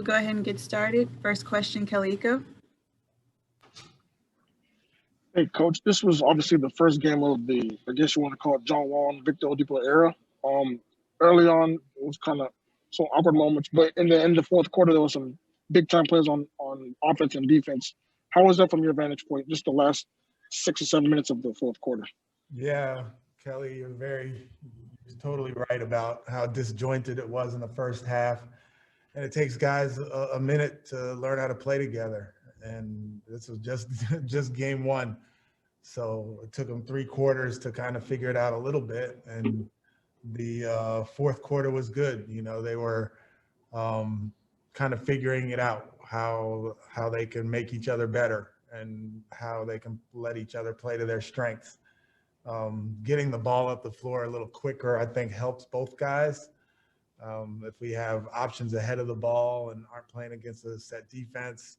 We'll go ahead and get started. First question, Kaliko. Hey, Coach, this was obviously the first game of the, I guess you want to call it John Wall and Victor Oladipo era. Early on, it was kind of some awkward moments, but in the fourth quarter, there was some big-time plays on offense and defense. How was that from your vantage point, just the last 6 or 7 minutes of the fourth quarter? Yeah, Kelly, you're totally right about how disjointed it was in the first half. And it takes guys a minute to learn how to play together. And this was just game one. So it took them 3 quarters to kind of figure it out a little bit. And the fourth quarter was good. You know, they were kind of figuring it out, how they can make each other better and how they can let each other play to their strengths. Getting the ball up the floor a little quicker, I think, helps both guys. If we have options ahead of the ball and aren't playing against a set defense,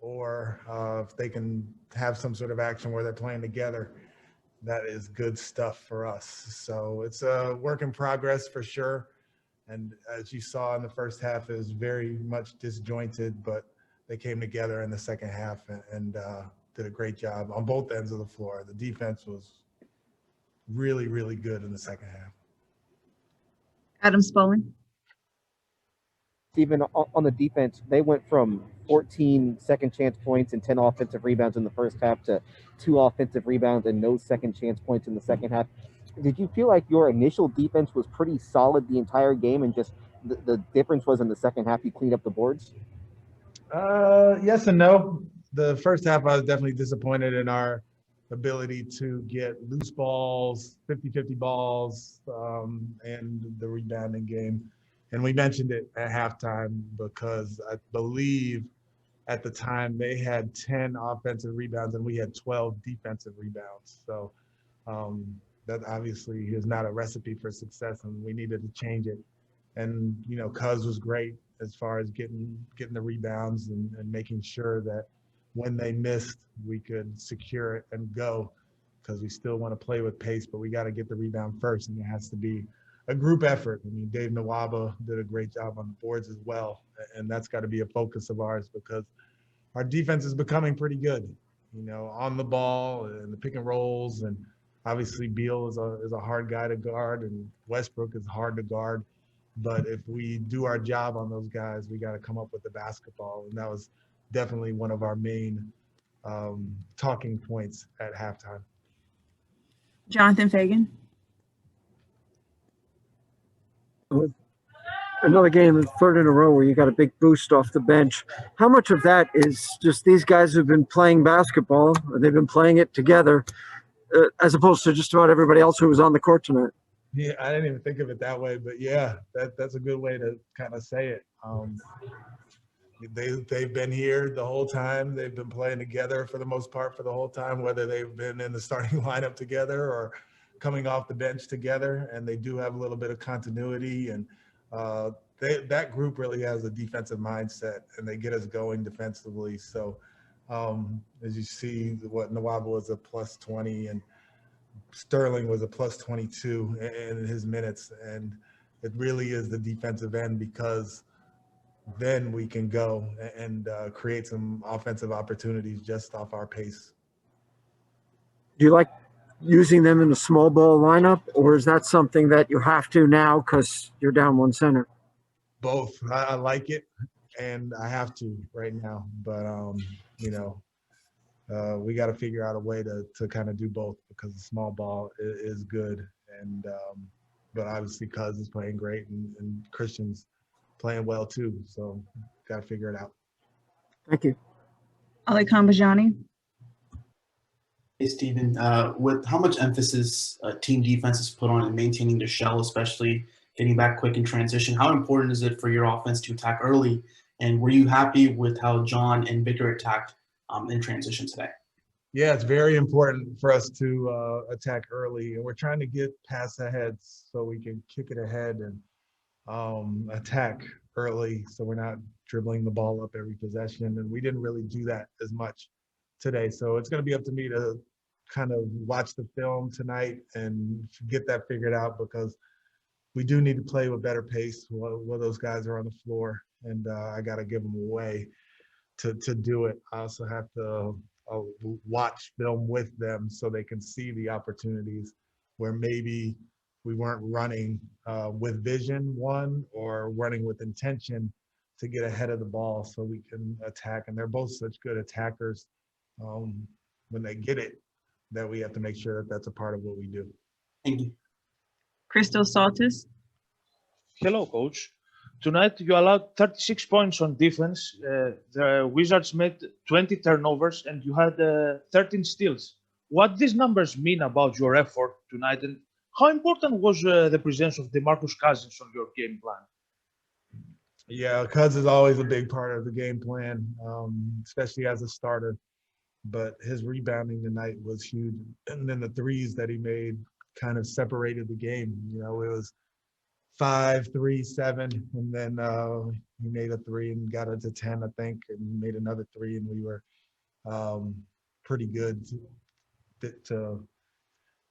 or if they can have some sort of action where they're playing together, that is good stuff for us. So it's a work in progress for sure. And as you saw in the first half, it was very much disjointed, but they came together in the second half and did a great job on both ends of the floor. The defense was really, really good in the second half. Adam Spolling. Stephen, on the defense, they went from 14 second chance points and 10 offensive rebounds in the first half to 2 offensive rebounds and no second chance points in the second half. Did you feel like your initial defense was pretty solid the entire game and just the difference was in the second half you cleaned up the boards? Yes and no. The first half, I was definitely disappointed in our ability to get loose balls, 50-50 balls, and the rebounding game. And we mentioned it at halftime because I believe at the time they had 10 offensive rebounds and we had 12 defensive rebounds. So that obviously is not a recipe for success, and we needed to change it. And, you know, Cuz was great as far as getting the rebounds and making sure that when they missed, we could secure it and go, because we still want to play with pace, but we got to get the rebound first, and it has to be a group effort. I mean, Dave Nwaba did a great job on the boards as well, and that's got to be a focus of ours because our defense is becoming pretty good, you know, on the ball and the pick and rolls, and obviously Beal is a hard guy to guard, and Westbrook is hard to guard. But if we do our job on those guys, we got to come up with the basketball, and that was definitely one of our main talking points at halftime. Jonathan Fagan. Another game, third in a row, where you got a big boost off the bench. How much of that is just these guys who've been playing basketball, or they've been playing it together, as opposed to just about everybody else who was on the court tonight? Yeah, I didn't even think of it that way, but yeah, that's a good way to kind of say it. They've been here the whole time. They've been playing together for the most part for the whole time, whether they've been in the starting lineup together or coming off the bench together, and they do have a little bit of continuity. And that group really has a defensive mindset, and they get us going defensively. So as you see, what Nwaba was a plus 20, and Sterling was a plus 22 in his minutes, and it really is the defensive end, because then we can go and create some offensive opportunities just off our pace. Do you like using them in the small ball lineup, or is that something that you have to now because you're down one center? Both. I like it, and I have to right now. But, you know, we got to figure out a way to kind of do both, because the small ball is good. And but obviously Cuz is playing great, and Christian's playing well too. So got to figure it out. Thank you. Ali Kambajani. Hey, Stephen, with how much emphasis team defense is put on in maintaining the shell, especially getting back quick in transition, how important is it for your offense to attack early? And were you happy with how John and Victor attacked in transition today? Yeah, it's very important for us to attack early, and we're trying to get pass ahead so we can kick it ahead and attack early, so we're not dribbling the ball up every possession. And we didn't really do that as much today. So it's going to be up to me to kind of watch the film tonight and get that figured out, because we do need to play with better pace while those guys are on the floor. and I got to give them away to do it. I also have to watch film with them so they can see the opportunities where maybe we weren't running with vision, one, or running with intention to get ahead of the ball so we can attack. And they're both such good attackers when they get it, that we have to make sure that that's a part of what we do. Thank you. Crystal Saltis. Hello, coach. Tonight you allowed 36 points on defense. The Wizards made 20 turnovers and you had 13 steals. What these numbers mean about your effort tonight, and how important was the presence of DeMarcus Cousins on your game plan? Yeah, Cousins is always a big part of the game plan, especially as a starter. But his rebounding tonight was huge. And then the threes that he made kind of separated the game. You know, it was 5, 3, 7, and then he made a 3 and got it to 10, I think, and made another 3, and we were pretty good to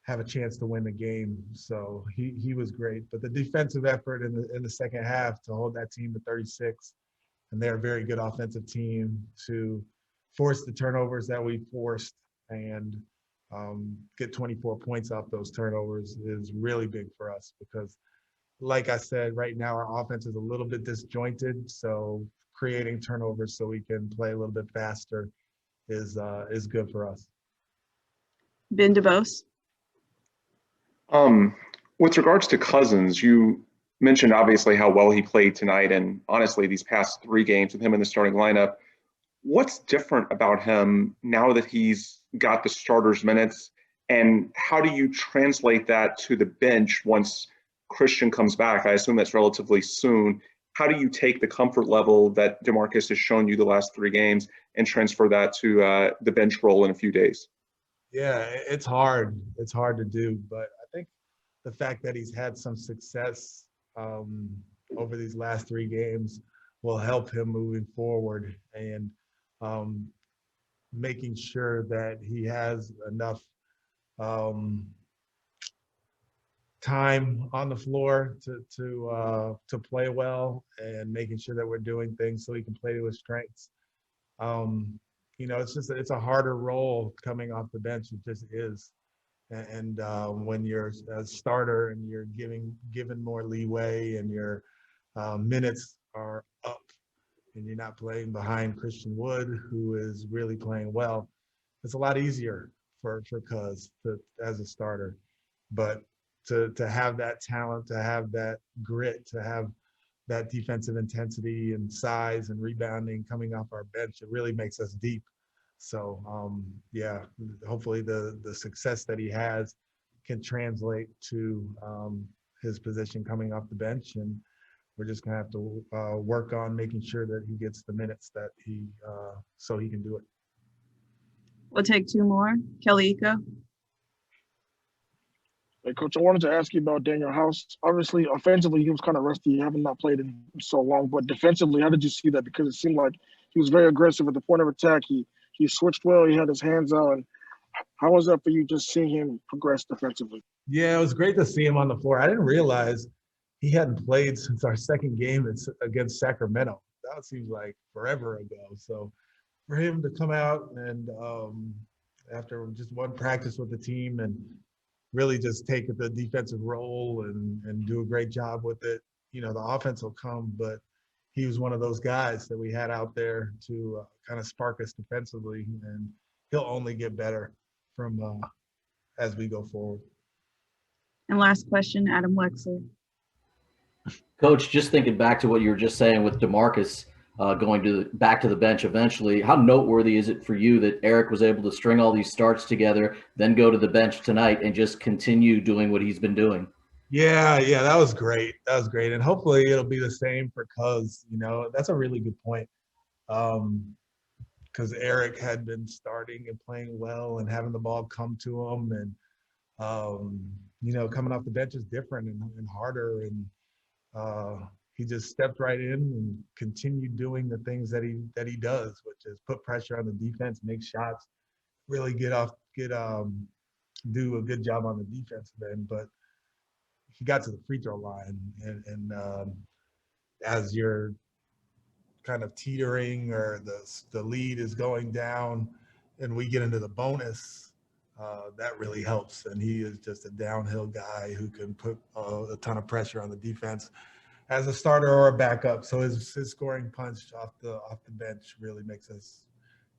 have a chance to win the game. So he was great. But the defensive effort in the second half to hold that team to 36, and they're a very good offensive team, to force the turnovers that we forced and get 24 points off those turnovers is really big for us because, like I said, right now our offense is a little bit disjointed. So creating turnovers so we can play a little bit faster is good for us. Ben DeBose. With regards to Cousins, you mentioned obviously how well he played tonight, and honestly, these past 3 games with him in the starting lineup. What's different about him now that he's got the starters minutes, and how do you translate that to the bench once Christian comes back? I assume that's relatively soon. How do you take the comfort level that DeMarcus has shown you the last 3 games and transfer that to the bench role in a few days? Yeah, it's hard. It's hard to do, but I think the fact that he's had some success over these last 3 games will help him moving forward, and making sure that he has enough time on the floor to play well, and making sure that we're doing things so he can play to his strengths. You know, it's a harder role coming off the bench. It just is. And when you're a starter and you're given more leeway and your minutes are up and you're not playing behind Christian Wood, who is really playing well, it's a lot easier for Cuz as a starter. But to have that talent, to have that grit, to have that defensive intensity and size and rebounding coming off our bench, it really makes us deep. So yeah, hopefully the success that he has can translate to his position coming off the bench, and we're just gonna have to work on making sure that he gets the minutes that so he can do it. We'll take 2 more. Kelly Iko. Hey, Coach, I wanted to ask you about Danuel House. Obviously, offensively, he was kind of rusty. He haven't not played in so long. But defensively, how did you see that? Because it seemed like he was very aggressive at the point of attack. He switched well. He had his hands out. And how was that for you, just seeing him progress defensively? Yeah, it was great to see him on the floor. I didn't realize he hadn't played since our second game against Sacramento. That seems like forever ago. So for him to come out and after just one practice with the team and really just take the defensive role and do a great job with it. You know, the offense will come, but he was one of those guys that we had out there to kind of spark us defensively, and he'll only get better from as we go forward. And last question, Adam Wexler. Coach, just thinking back to what you were just saying with DeMarcus going back to the bench eventually, how noteworthy is it for you that Eric was able to string all these starts together, then go to the bench tonight and just continue doing what he's been doing? Yeah, that was great. That was great. And hopefully it'll be the same for Cuz. You know, that's a really good point. Because Eric had been starting and playing well and having the ball come to him. And, you know, coming off the bench is different and harder. And he just stepped right in and continued doing the things that he does, which is put pressure on the defense, make shots, really do a good job on the defensive end. But he got to the free throw line, and as you're kind of teetering or the lead is going down and we get into the bonus, that really helps. And he is just a downhill guy who can put a ton of pressure on the defense as a starter or a backup. So his scoring punch off the bench really makes us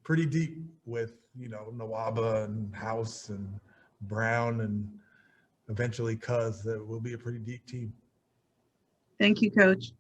pretty deep with, you know, Nwaba and House and Brown and eventually Cuz. That will be a pretty deep team. Thank you, Coach.